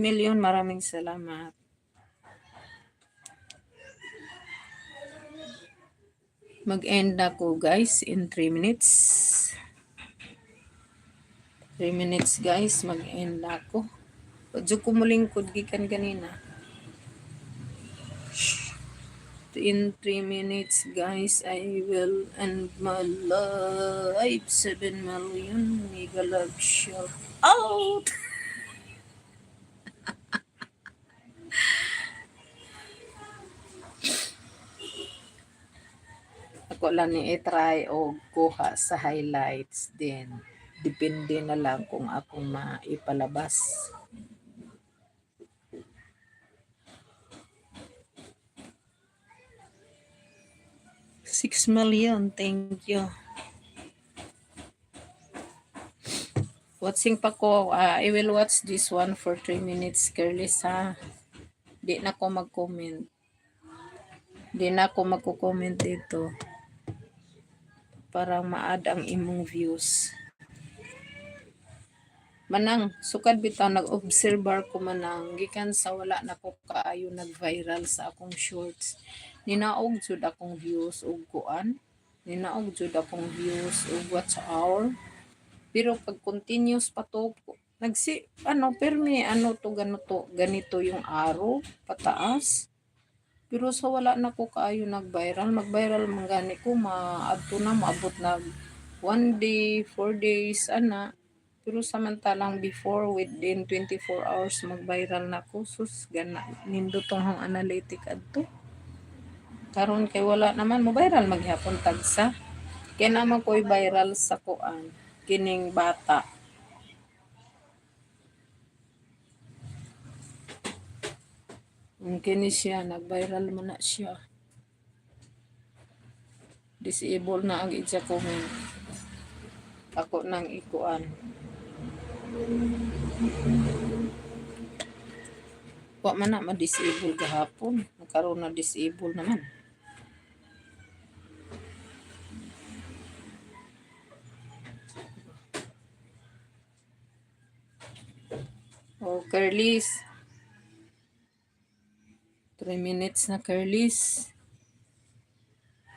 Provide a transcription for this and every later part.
million, maraming salamat. Mag-end ako guys in 3 minutes. 3 minutes guys, mag-end ako. Padyo ko mulingkod gikan kanina. In 3 minutes guys, I will end my life. 7 million mega love shout out. Ako lang ni i-try o kuha sa highlights din. Depende na lang kung akong maipalabas. 6 million, thank you. Watching pa ko, I will watch this one for 3 minutes, Careless ha. Di na ko mag-comment. Di na ko magko-comment dito. Parang ma-add ang imong views. Manang, sukad bitaw, nag-observe ko manang, gikan sa wala na ko kaayo nag-viral sa akong shorts. Ninaog jud akong views ug kuan. Ninaog jud akong views ug watch hour. Pero pag continuous pa to, permi, ganito yung arrow, pataas. Pero sa wala na ko kaayo nag-viral, mag-viral man gani ko, maabot na 1 day, 4 days, ana. Pero samantalang before, within 24 hours, mag-viral na ko. Sus, nindo tong hang analytic adto. Karon kay wala naman, mo-viral maghapon tagsa. Kaya naman ko'y viral sa kuan, kining bata. Kini siya, nag-viral mo na siya. Disable na ang itsa comment. Ako nang ikuan. Wa man na ma-disable gahapon. Nagkaroon na disable naman. Oh, Carlis. 3 minutes na, Carlis.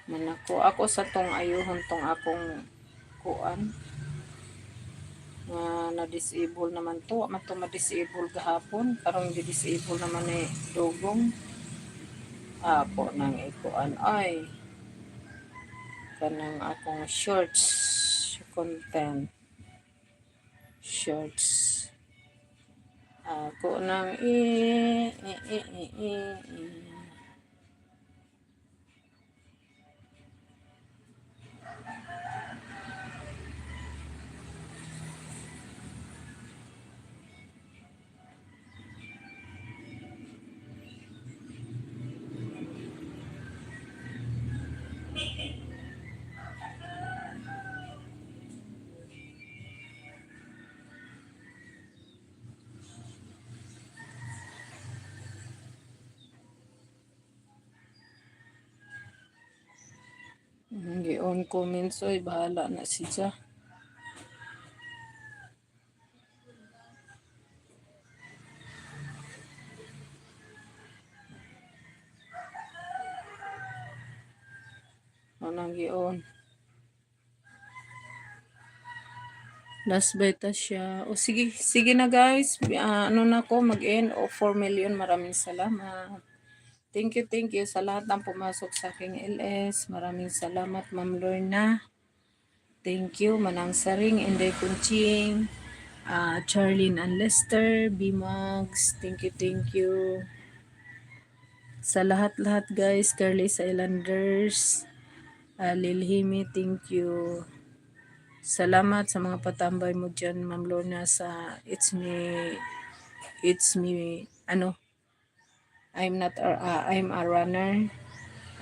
Manako, ako sa tong ayuhon tong akong kuan. Na-disable naman to. Wa man to ma-disable gahapon. Karong di-disable naman ni dugong. Ako nang ikuan. Ay. Kanang akong shorts content. Shorts. Ako nang on comments oy, bahala na siya. Anang gion. Last beta siya. O sige na guys. Ano na ko mag-end o 4 million. Maraming salamat. Thank you sa lahat ng pumasok sa aking LS. Maraming salamat, Ma'am Lorna. Thank you, Manang Saring, Inday Kunching, Charlene and Lester, B-Mugs. Thank you. Sa lahat-lahat guys, Carly Islanders, Lilhimi, thank you. Salamat sa mga patambay mo dyan, Ma'am Lorna, sa it's me, I'm a runner,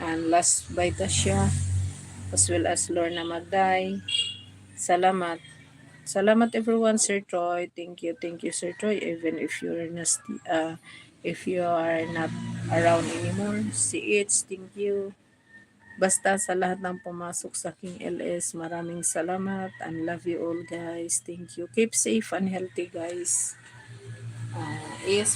and last bite siya, as well as Lorna Magday. Salamat everyone, Sir Troy. Thank you, Sir Troy, even if you are not around anymore. CH, thank you. Basta sa lahat ng pumasok sa aking LS, maraming salamat and love you all guys. Thank you. Keep safe and healthy guys. is